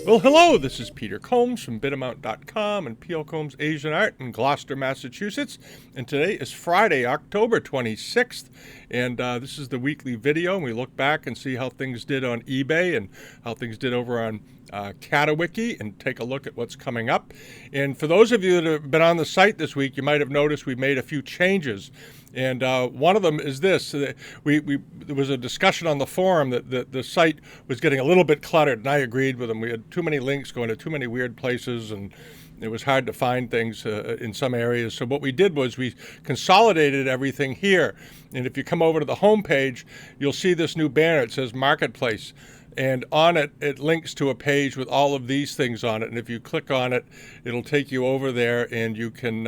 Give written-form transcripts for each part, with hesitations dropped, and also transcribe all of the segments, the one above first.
Well, hello, this is Peter Combs from Bidamount.com and P.L. Combs Asian Art in Gloucester, Massachusetts. And today is Friday, October 26th. And this is the weekly video. And we look back and see how things did on eBay and how things did over on Catawiki and take a look at what's coming up. And for those of you that have been on the site this week, you might have noticed we made a few changes. And one of them is this. There was a discussion on the forum that the site was getting a little bit cluttered, and I agreed with them. We had too many links going to too many weird places, and it was hard to find things in some areas. So what we did was we consolidated everything here. And if you come over to the home page, you'll see this new banner. It says Marketplace. And on it, it links to a page with all of these things on it. And if you click on it, it'll take you over there, and you can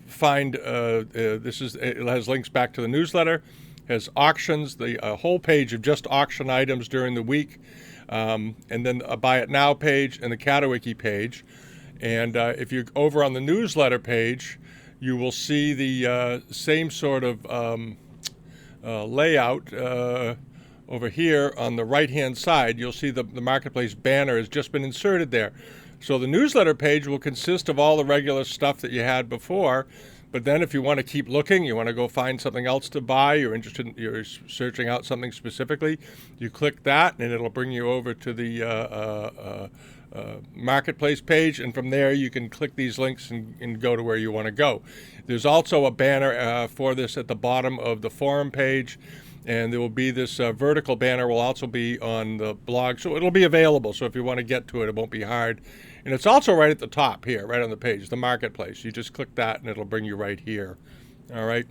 find it has links back to the newsletter, has auctions, the whole page of just auction items during the week, and then a Buy It Now page and the Catawiki page. And if you're over on the newsletter page, you will see the same sort of layout. Over here on the right-hand side, you'll see the Marketplace banner has just been inserted there. So the newsletter page will consist of all the regular stuff that you had before, but then if you want to keep looking, you want to go find something else to buy, you're searching out something specifically, you click that and it'll bring you over to the Marketplace page, and from there you can click these links and go to where you want to go. There's also a banner for this at the bottom of the forum page. And there will be this vertical banner will also be on the blog. So it'll be available. So if you want to get to it, it won't be hard. And it's also right at the top here, right on the page, the Marketplace. You just click that and it'll bring you right here. All right.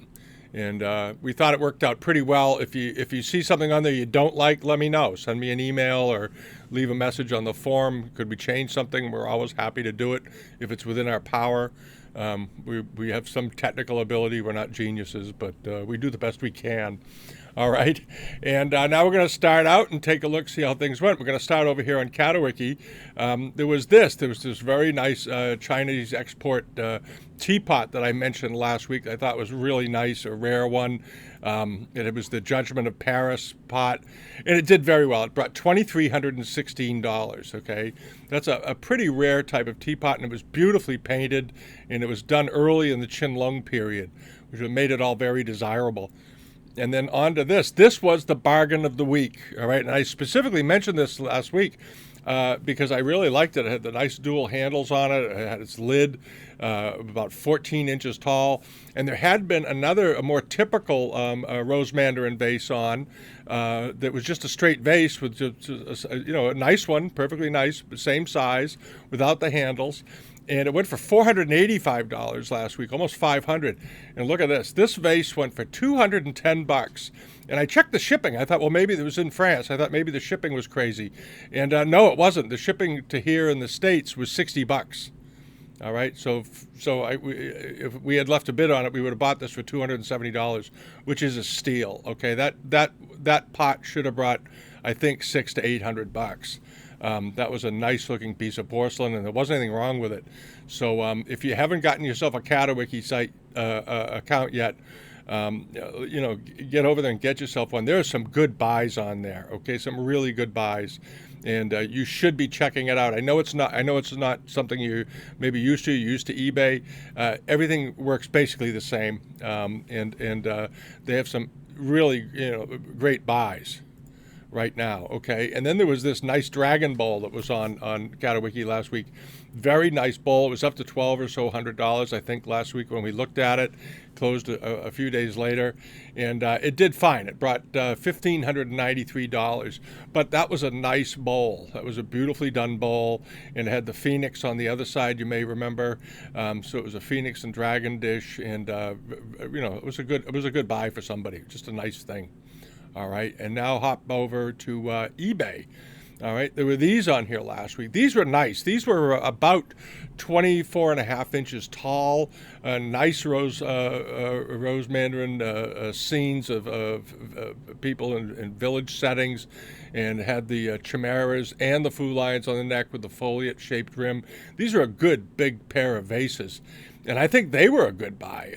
And we thought it worked out pretty well. If you see something on there you don't like, let me know. Send me an email or leave a message on the forum. Could we change something? We're always happy to do it if it's within our power. We have some technical ability. We're not geniuses, but we do the best we can. All right. And now we're going to start out and take a look, see how things went. We're going to start over here on Catawiki. There was this very nice Chinese export teapot that I mentioned last week. I thought was really nice, a rare one. And it was the Judgment of Paris pot. And it did very well. It brought $2,316, okay? That's a pretty rare type of teapot, and it was beautifully painted, and it was done early in the Qianlong period, which made it all very desirable. And then on to this. This was the bargain of the week, all right? And I specifically mentioned this last week because I really liked it. It had the nice dual handles on it. It had its lid about 14 inches tall. And there had been a more typical rose mandarin vase on that was just a straight vase with just, a nice one, perfectly nice, same size, without the handles. And it went for $485 last week, almost $500. And look at this. This vase went for $210. And I checked the shipping. I thought, well, maybe it was in France. I thought maybe the shipping was crazy. And no, it wasn't. The shipping to here in the States was $60. All right. So if we had left a bid on it, we would have bought this for $270, which is a steal. Okay. That pot should have brought, I think, $600 to $800. That was a nice looking piece of porcelain, and there wasn't anything wrong with it. So if you haven't gotten yourself a Catawiki site account yet, get over there and get yourself one. There are some good buys on there. Okay, some really good buys, and you should be checking it out. I know it's not something you maybe used to. You're used to eBay. Everything works basically the same, and they have some really great buys right now, okay? And then there was this nice dragon bowl that was on Catawiki last week. Very nice bowl. It was up to $1,200 or so, I think, last week when we looked at it. Closed a few days later, and it did fine. It brought $1,593, but that was a nice bowl. That was a beautifully done bowl, and it had the phoenix on the other side, you may remember. So it was a phoenix and dragon dish, and it was a good buy for somebody. Just a nice thing. All right, and now hop over to eBay. All right, there were these on here last week. These were nice. These were about 24 and a half inches tall. Nice rose mandarin scenes of people in village settings, and had the chimeras and the fu lions on the neck with the foliate-shaped rim. These are a good big pair of vases. And I think they were a good buy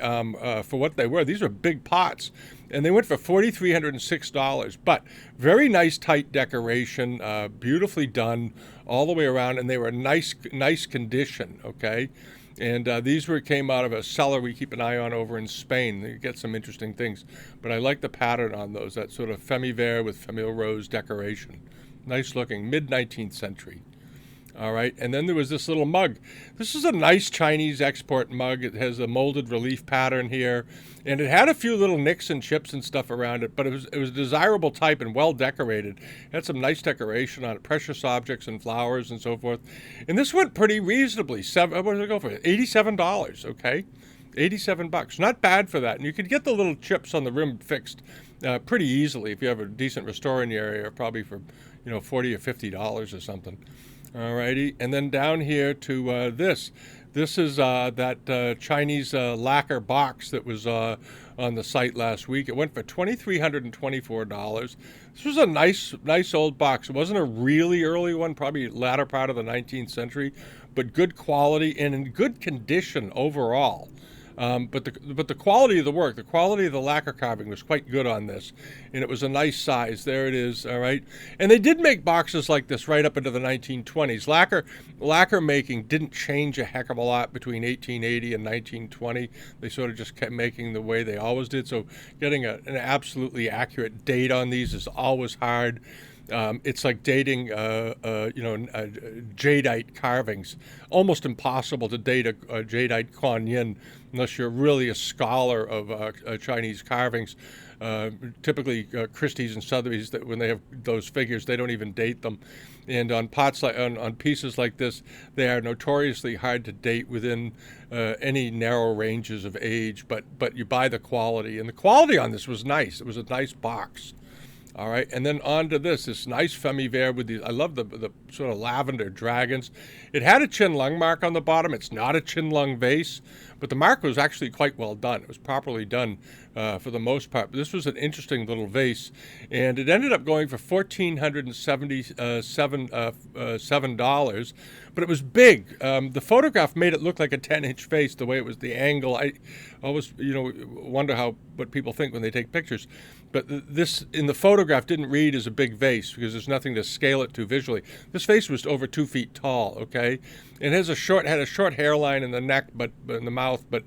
for what they were. These are big pots, and they went for $4,306. But very nice, tight decoration, beautifully done all the way around, and they were nice condition. Okay, and these came out of a cellar we keep an eye on over in Spain. They get some interesting things, but I like the pattern on those. That sort of Famille with Famille Rose decoration, nice looking, mid 19th century. All right, and then there was this little mug. This is a nice Chinese export mug. It has a molded relief pattern here, and it had a few little nicks and chips and stuff around it, but it was a desirable type and well decorated. It had some nice decoration on it, precious objects and flowers and so forth. And this went pretty reasonably. What did it go for? $87. Okay, $87. Not bad for that. And you could get the little chips on the rim fixed pretty easily if you have a decent restore in the area, probably for $40 or $50 or something. Alrighty, and then down here to this. This is that Chinese lacquer box that was on the site last week. It went for $2,324. This was a nice old box. It wasn't a really early one, probably latter part of the 19th century, but good quality and in good condition overall. But the quality of the work, the quality of the lacquer carving was quite good on this, and it was a nice size. There it is, all right. And they did make boxes like this right up into the 1920s. Lacquer making didn't change a heck of a lot between 1880 and 1920. They sort of just kept making the way they always did. So getting an absolutely accurate date on these is always hard. It's like dating, jadeite carvings. Almost impossible to date a jadeite Kuan Yin unless you're really a scholar of Chinese carvings. Typically, Christie's and Sotheby's, that when they have those figures, they don't even date them. And on pots on pieces like this, they are notoriously hard to date within any narrow ranges of age. But you buy the quality, and the quality on this was nice. It was a nice box. All right, and then on to this nice Famille with these. I love the sort of lavender dragons. It had a chin lung mark on the bottom. It's not a chin lung vase, but the mark was actually quite well done. It was properly done for the most part. But this was an interesting little vase, and it ended up going for $1,477. But it was big. The photograph made it look like a 10-inch vase, the way it was, the angle. I always, wonder what people think when they take pictures. But this, in the photograph, didn't read as a big vase because there's nothing to scale it to visually. This vase was over 2 feet tall, okay? It had a short hairline in the neck, but in the mouth. But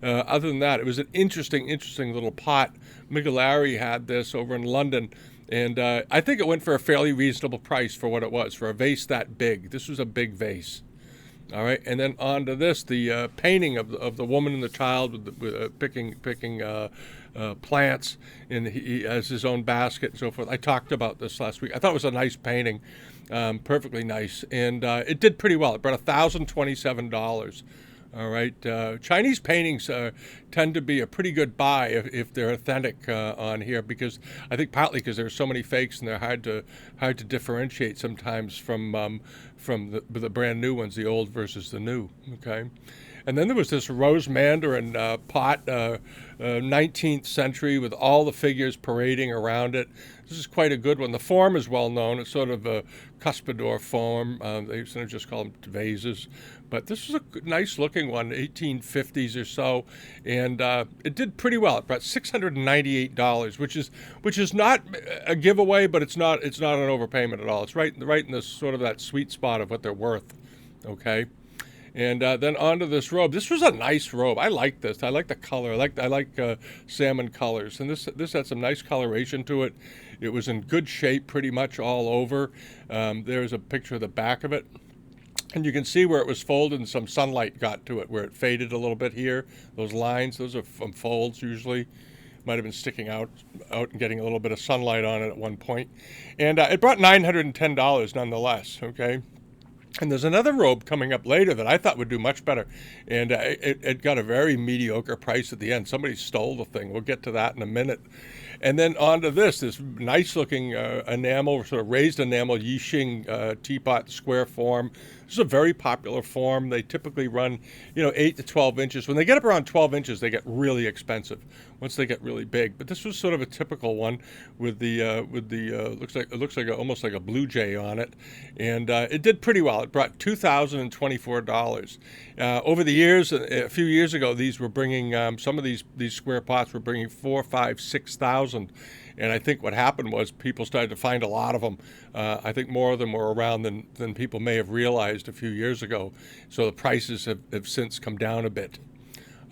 other than that, it was an interesting little pot. Migolari had this over in London. And I think it went for a fairly reasonable price for what it was, for a vase that big. This was a big vase. All right, and then on to this, the painting of the woman and the child with picking plants, and he has his own basket and so forth. I talked about this last week. I thought it was a nice painting, perfectly nice, and it did pretty well. It brought $1,027. All right, Chinese paintings tend to be a pretty good buy if they're authentic on here, because I think partly because there are so many fakes and they're hard to differentiate sometimes from the brand new ones, the old versus the new. Okay, and then there was this rose mandarin pot, 19th century, with all the figures parading around it. This is quite a good one. The form is well known. It's sort of a cuspidor form. They used to just call them vases. But this was a nice looking one, 1850s or so, and it did pretty well. It brought $698, which is not a giveaway, but it's not an overpayment at all. It's right in the sort of that sweet spot of what they're worth. Okay. And then onto this robe. This was a nice robe. I like this. I like the color. I like salmon colors. And this had some nice coloration to it. It was in good shape pretty much all over. There's a picture of the back of it. And you can see where it was folded and some sunlight got to it, where it faded a little bit here. Those lines, those are from folds usually. Might have been sticking out and getting a little bit of sunlight on it at one point. And it brought $910 nonetheless, okay? And there's another robe coming up later that I thought would do much better, and it got a very mediocre price at the end. Somebody stole the thing. We'll get to that in a minute. And then on to this nice-looking enamel, sort of raised enamel Yixing teapot, square form, This is a very popular form. They typically run, 8 to 12 inches. When they get up around 12 inches, they get really expensive once they get really big. But this was sort of a typical one with the looks like almost like a blue jay on it, and it did pretty well. It brought $2,024. Over the years, a few years ago, these were bringing some of these square pots were bringing 4, 5, 6,000. And I think what happened was people started to find a lot of them. I think more of them were around than people may have realized a few years ago. So the prices have since come down a bit.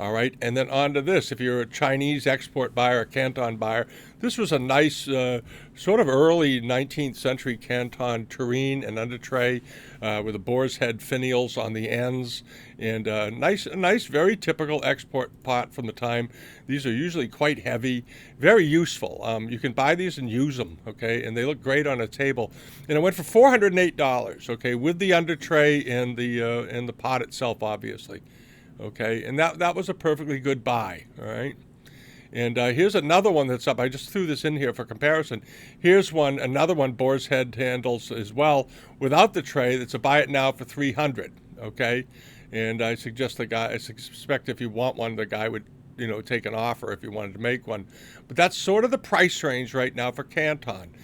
All right, and then on to this. If you're a Chinese export buyer, a Canton buyer, this was a nice sort of early 19th century Canton tureen and under tray with a boar's head finials on the ends, and a nice, very typical export pot from the time. These are usually quite heavy, very useful. You can buy these and use them, okay, and they look great on a table. And it went for $408, okay, with the under tray and the pot itself, obviously. Okay, and that was a perfectly good buy, all right? And here's another one that's up. I just threw this in here for comparison. Here's another one, boar's head handles as well, without the tray. That's a buy it now for $300, okay? And I suggest I suspect if you want one, the guy would, take an offer if you wanted to make one. But that's sort of the price range right now for Canton.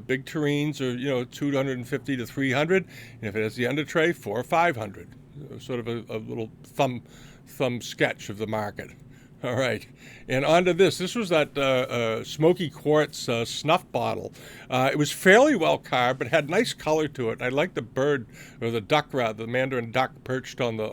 Big tureens are, $250 to $300, and if it has the under tray, $400 or $500. Sort of a little thumb sketch of the market. All right, and on to this. This was that smoky quartz snuff bottle. It was fairly well carved, but had nice color to it. I like the bird, or the duck rather, the mandarin duck perched on the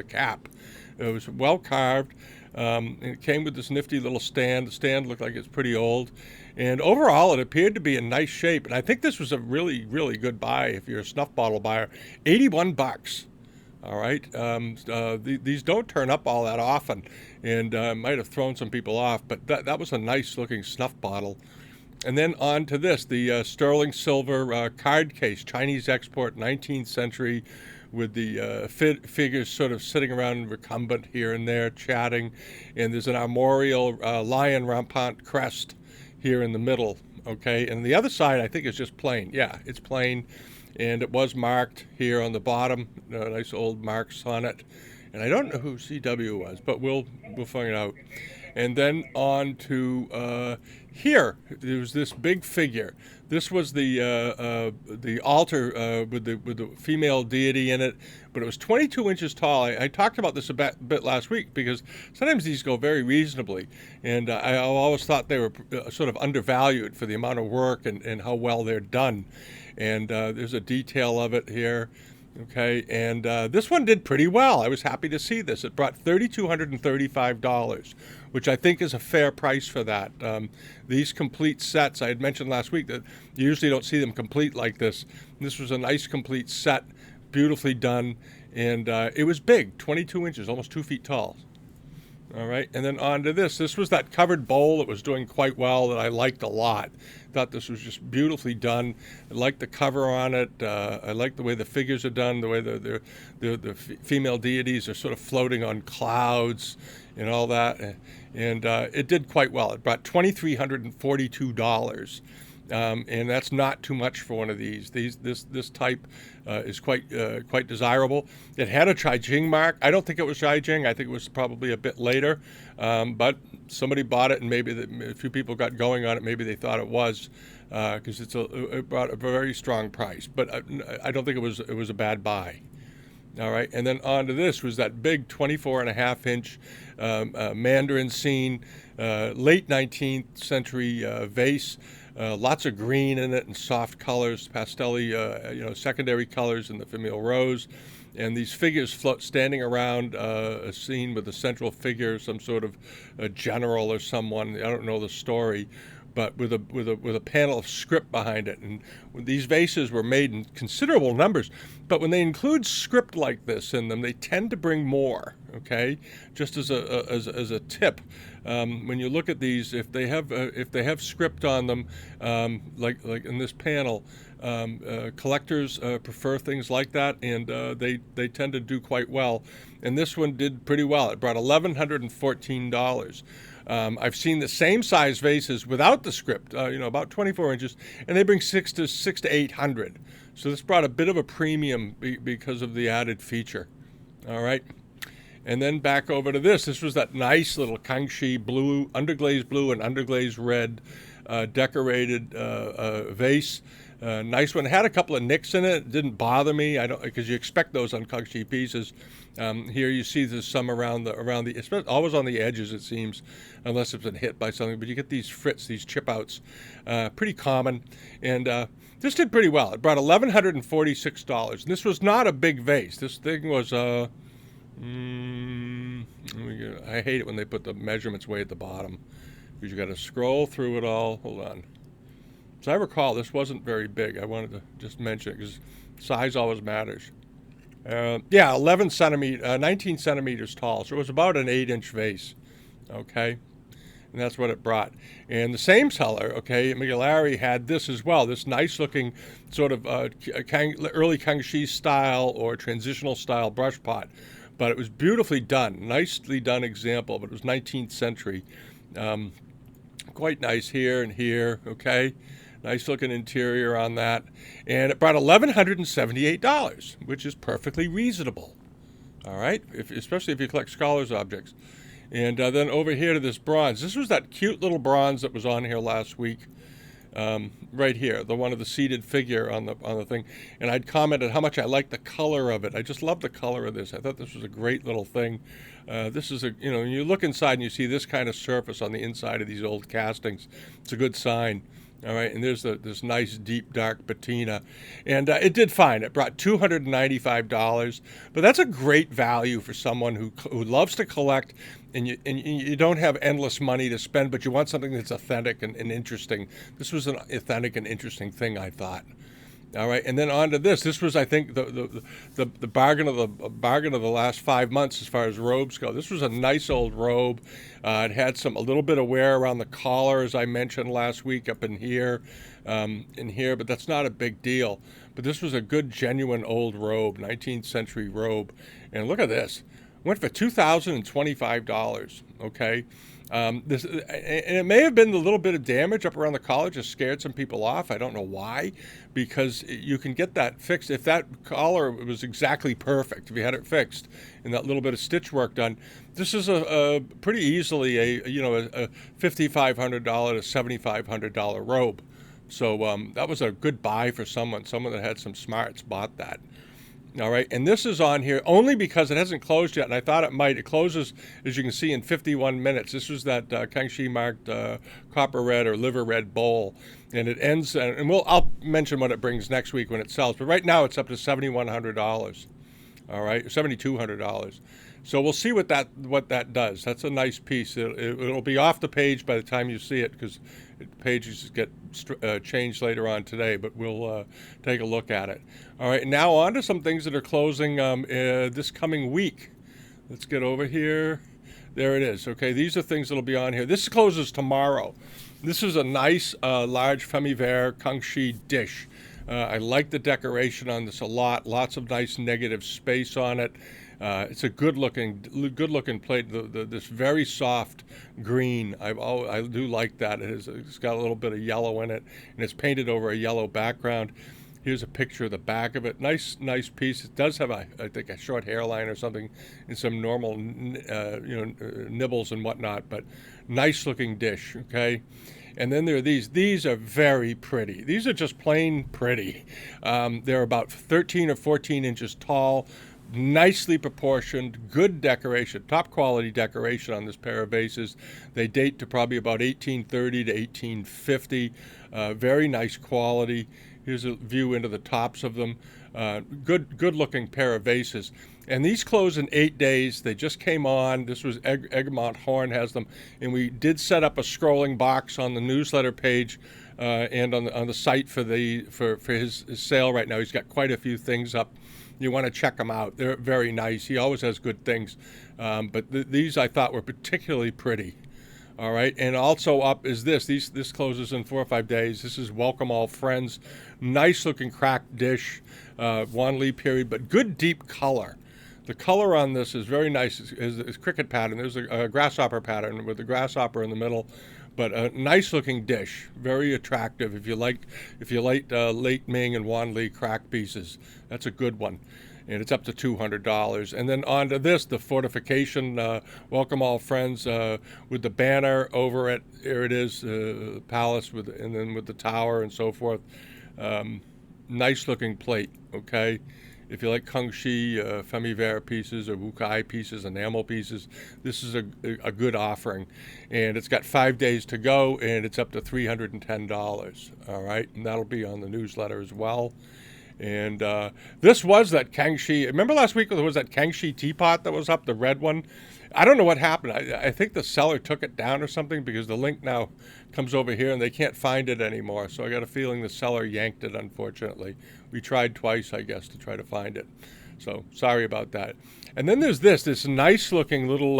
cap. It was well carved. It came with this nifty little stand. The stand looked like it's pretty old. And overall, it appeared to be in nice shape. And I think this was a really, really good buy if you're a snuff bottle buyer. $81. All right. These don't turn up all that often, and might have thrown some people off. But that was a nice-looking snuff bottle. And then on to this, the sterling silver card case, Chinese export, 19th century, with the figures sort of sitting around recumbent here and there, chatting. And there's an armorial lion rampant crest here in the middle, okay? And the other side, I think, is just plain. Yeah, it's plain, and it was marked here on the bottom, nice old marks on it. And I don't know who CW was, but we'll find out. And then on to here, there was this big figure. This was the altar with the female deity in it, but it was 22 inches tall. I talked about this a bit last week because sometimes these go very reasonably, and I always thought they were sort of undervalued for the amount of work and how well they're done. And there's a detail of it here. Okay, and this one did pretty well. I was happy to see this. It brought $3,235, which I think is a fair price for that. These complete sets, I had mentioned last week that you usually don't see them complete like this. This was a nice complete set, beautifully done, and it was big, 22 inches, almost 2 feet tall. All right, and then on to this. This was that covered bowl that was doing quite well that I liked a lot. Thought this was just beautifully done. I liked the cover on it. I liked the way the figures are done, the way the female deities are sort of floating on clouds and all that. And it did quite well. It brought $2,342. And that's not too much for one of these. This type is quite desirable. It had a Chai-Jing mark. I don't think it was Chai-Jing. I think it was probably a bit later. But somebody bought it, and maybe a few people got going on it. Maybe they thought it was because it brought a very strong price. But I don't think it was a bad buy. All right, and then on to this was that big 24.5-inch Mandarin scene, late 19th century vase. Lots of green in it and soft colors, pastel-y, secondary colors in the Famille Rose. And these figures standing around a scene with a central figure, some sort of a general or someone. I don't know the story, but with a panel of script behind it. And these vases were made in considerable numbers, but when they include script like this in them, they tend to bring more. Okay, just as a tip, when you look at these, if they have script on them, like in this panel, collectors prefer things like that, and they tend to do quite well. And this one did pretty well. It brought $1,114. I've seen the same size vases without the script, about 24 inches, and they bring six to 800. So this brought a bit of a premium because of the added feature. All right. And then back over to this. This was that nice little Kangxi blue, underglazed blue and underglazed red decorated vase. Nice one. It had a couple of nicks in it. It didn't bother me. I don't, because you expect those on Kangxi pieces. Here you see there's some around the especially always on the edges, it seems, unless it's been hit by something. But you get these frits, these chip outs, pretty common. And this did pretty well. It brought $1,146. And this was not a big vase. This thing was I hate it when they put the measurements way at the bottom, because you got to scroll through it all. Hold on. As I recall, this wasn't very big. I wanted to just mention it because size always matters. Yeah, 19 centimeters tall. So it was about an 8-inch vase. Okay. And that's what it brought. And the same seller, okay, Miguelari, had this as well, this nice looking sort of early Kangxi style or transitional style brush pot. But it was beautifully done, nicely done example, but it was 19th century. Quite nice here and here, okay? Nice looking interior on that. And it brought $1,178, which is perfectly reasonable. All right? Especially if you collect scholars' objects. And then over here to this bronze. This was that cute little bronze that was on here last week. Right here, the one of the seated figure on the thing. And I'd commented how much I liked the color of it. I just love the color of this. I thought this was a great little thing. This is when you look inside and you see this kind of surface on the inside of these old castings, it's a good sign. All right, and there's this nice deep dark patina, and it did fine. It brought $295, but that's a great value for someone who loves to collect, and you don't have endless money to spend, but you want something that's authentic and interesting. This was an authentic and interesting thing, I thought. All right, and then on to this. This was, I think, the bargain of the last 5 months as far as robes go. This was a nice old robe. It had a little bit of wear around the collar, as I mentioned last week, up in here, but that's not a big deal. But this was a good, genuine old robe, 19th century robe. And look at this. Went for $2,025. Okay. And it may have been the little bit of damage up around the collar just scared some people off. I don't know why, because you can get that fixed. If that collar was exactly perfect, if you had it fixed and that little bit of stitch work done, this is a pretty easily a $5,500 to $7,500 robe. So that was a good buy for someone that had some smarts bought that. All right, and this is on here only because it hasn't closed yet, and I thought it might. It closes, as you can see, in 51 minutes. This was that Kangxi marked copper red or liver red bowl, and it ends. And I'll mention what it brings next week when it sells. But right now, it's up to $7,100. All right, $7,200. So we'll see what that does. That's a nice piece. It'll be off the page by the time you see it, because pages get changed later on today, but we'll take a look at it. All right, now on to some things that are closing this coming week. Let's get over here. There it is. Okay, these are things that'll be on here. This closes tomorrow. This is a nice large Famille Rose Kangxi dish. I like the decoration on this a lot. Lots of nice negative space on it. It's a good looking plate. This very soft green. I do like that. It's got a little bit of yellow in it, and it's painted over a yellow background. Here's a picture of the back of it. Nice piece. It does have I think a short hairline or something, and some normal nibbles and whatnot. But nice looking dish. Okay. And then there are these. These are very pretty. These are just plain pretty. They're about 13 or 14 inches tall. Nicely proportioned, good decoration, top quality decoration on this pair of vases. They date to probably about 1830 to 1850. Very nice quality. Here's a view into the tops of them. Good looking pair of vases. And these close in 8 days. They just came on. This was Egmont Horn has them. And we did set up a scrolling box on the newsletter page and on the site for his sale right now. He's got quite a few things up. You want to check them out. They're very nice. He always has good things. But these I thought were particularly pretty. All right. And also up is this. This closes in 4 or 5 days. This is Welcome All Friends. Nice looking cracked dish. Wan Li period, but good deep color. The color on this is very nice. It's cricket pattern. There's a grasshopper pattern with the grasshopper in the middle. but a nice looking dish, very attractive. If you like late Ming and Wan Li crack pieces, that's a good one. And it's up to $200. And then on to this, the fortification, welcome all friends, with the banner over it. Here it is, the palace, and then with the tower and so forth. Nice looking plate, okay? If you like Kung Shi, Famille Rose pieces, or Wukai pieces, enamel pieces, this is a good offering. And it's got 5 days to go, and it's up to $310, all right? And that'll be on the newsletter as well. And this was that Kangxi. Remember last week there was that Kangxi teapot that was up, the red one? I don't know what happened. I think the seller took it down or something, because the link now comes over here and they can't find it anymore. So I got a feeling the seller yanked it, unfortunately. We tried twice, I guess, to try to find it. So sorry about that. And then there's this nice looking little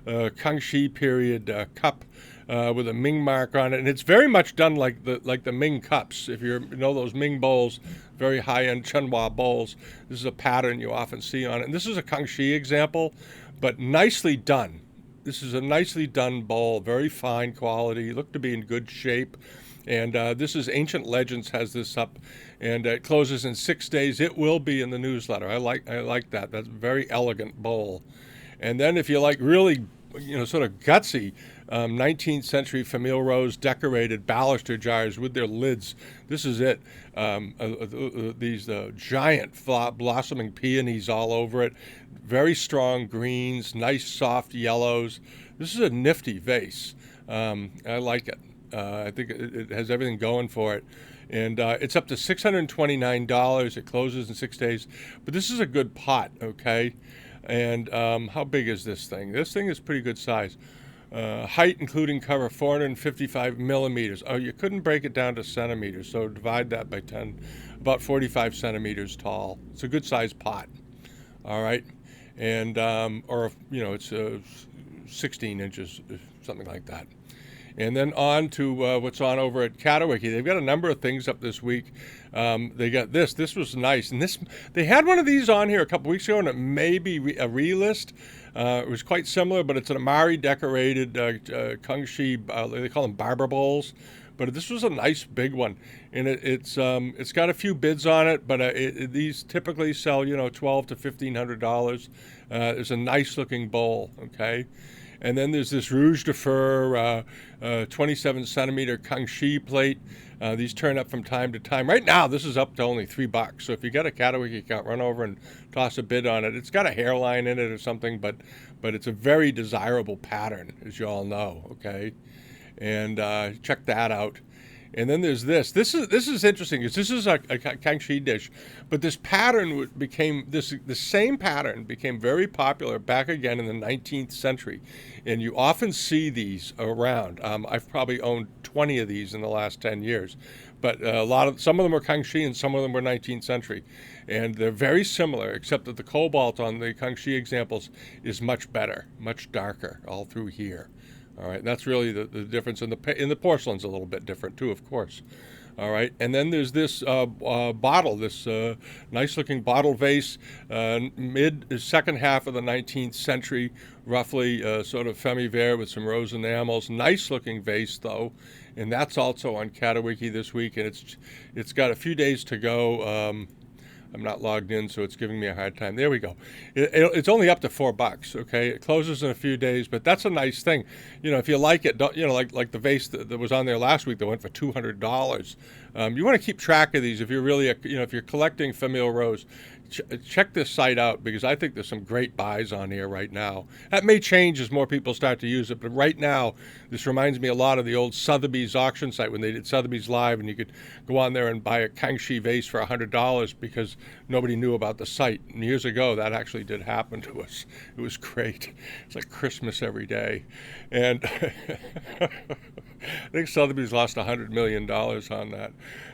Kangxi period cup with a Ming mark on it, and it's very much done like the Ming cups. If you know those Ming bowls, very high-end Chenhua bowls, this is a pattern you often see on it. And this is a Kangxi example, but nicely done. This is a nicely done bowl, very fine quality, look to be in good shape. And this is Ancient Legends has this up, and it closes in 6 days. It will be in the newsletter. I like that. That's a very elegant bowl. And then if you like really, sort of gutsy 19th century Famille Rose decorated baluster jars with their lids, this is it. These giant blossoming peonies all over it, very strong greens, nice soft yellows. This is a nifty vase. I like it. I think it has everything going for it. And it's up to $629. It closes in 6 days. But this is a good pot, okay? And how big is this thing? This thing is pretty good size. Height, including cover, 455 millimeters. Oh, you couldn't break it down to centimeters, so divide that by 10. About 45 centimeters tall. It's a good sized pot. All right? And, it's 16 inches, something like that. And then on to what's on over at Catawiki. They've got a number of things up this week. They got this. This was nice. And they had one of these on here a couple weeks ago, and it may be a relist. It was quite similar, but it's an Amari decorated Kangxi, they call them barber bowls. But this was a nice big one. And it's got a few bids on it, but these typically sell, $1,200 to $1,500. It's a nice looking bowl, okay? And then there's this Rouge de Fer 27 centimeter Kangxi plate. These turn up from time to time. Right now, this is up to only $3. So if you got a Catawiki account, run over and toss a bid on it. It's got a hairline in it or something, but it's a very desirable pattern, as you all know, okay? And check that out. And then there's this. This is interesting because this is a Kangxi dish, but this pattern the same pattern became very popular back again in the 19th century, and you often see these around. I've probably owned 20 of these in the last 10 years, but some of them were Kangxi and some of them were 19th century, and they're very similar, except that the cobalt on the Kangxi examples is much better, much darker all through here. All right, that's really the difference. In the porcelain's a little bit different too, of course. All right, and then there's this bottle, this nice-looking bottle vase, second half of the 19th century, roughly, sort of Famille Rose with some rose enamels. Nice-looking vase, though, and that's also on Catawiki this week, and it's got a few days to go. I'm not logged in, so it's giving me a hard time. There we go. It's only up to $4. Okay, it closes in a few days, but that's a nice thing. If you like it, don't, like the vase that was on there last week that went for $200. You want to keep track of these if you're really, if you're collecting Famille Rose. Check this site out because I think there's some great buys on here right now. That may change as more people start to use it, but right now, this reminds me a lot of the old Sotheby's auction site when they did Sotheby's Live, and you could go on there and buy a Kangxi vase for $100 because nobody knew about the site. And years ago, that actually did happen to us. It was great. It's like Christmas every day. And I think Sotheby's lost $100 million on that.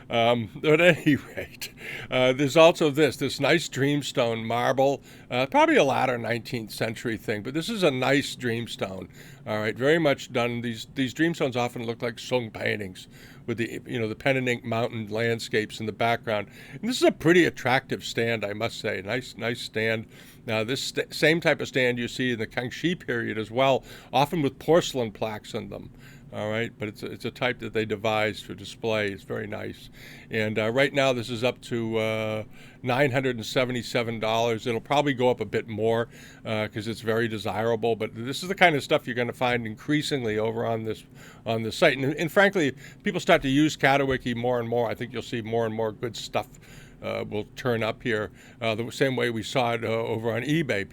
But at any rate, there's also this nice dreamstone marble, probably a latter 19th century thing, but this is a nice dreamstone. All right, very much done. These dreamstones often look like Sung paintings with the pen and ink mountain landscapes in the background. And this is a pretty attractive stand, I must say. Nice stand. Now, this same type of stand you see in the Kangxi period as well, often with porcelain plaques in them. All right, but it's a type that they devised for display. It's very nice, and right now this is up to $977. It'll probably go up a bit more because it's very desirable. But this is the kind of stuff you're going to find increasingly over on this site. And frankly, people start to use Catawiki more and more. I think you'll see more and more good stuff will turn up here. The same way we saw it over on eBay.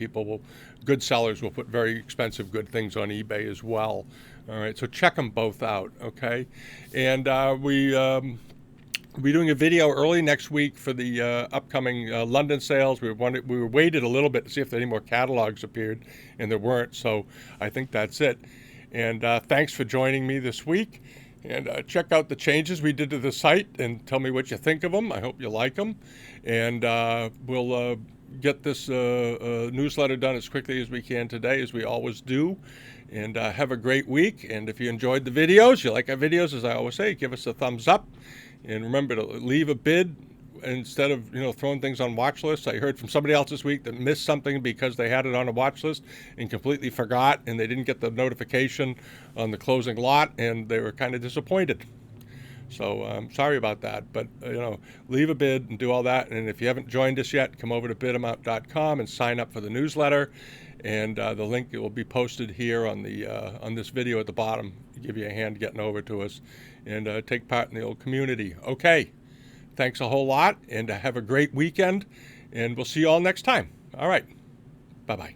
Good sellers will put very expensive good things on eBay as well. All right, so check them both out, okay? And we'll be doing a video early next week for the upcoming London sales. We were waited a little bit to see if any more catalogs appeared, and there weren't, so I think that's it. And thanks for joining me this week. And check out the changes we did to the site and tell me what you think of them. I hope you like them. And we'll get this newsletter done as quickly as we can today, as we always do. And have a great week. And if you enjoyed the videos, you like our videos, as I always say, give us a thumbs up. And remember to leave a bid instead of throwing things on watch lists. I heard from somebody else this week that missed something because they had it on a watch list and completely forgot, and they didn't get the notification on the closing lot, and they were kind of disappointed. So I'm sorry about that, but leave a bid and do all that. And if you haven't joined us yet, come over to Bidamount.com and sign up for the newsletter. And the link will be posted here on this video at the bottom to give you a hand getting over to us and take part in the old community. Okay, thanks a whole lot, and have a great weekend. And we'll see you all next time. All right, bye-bye.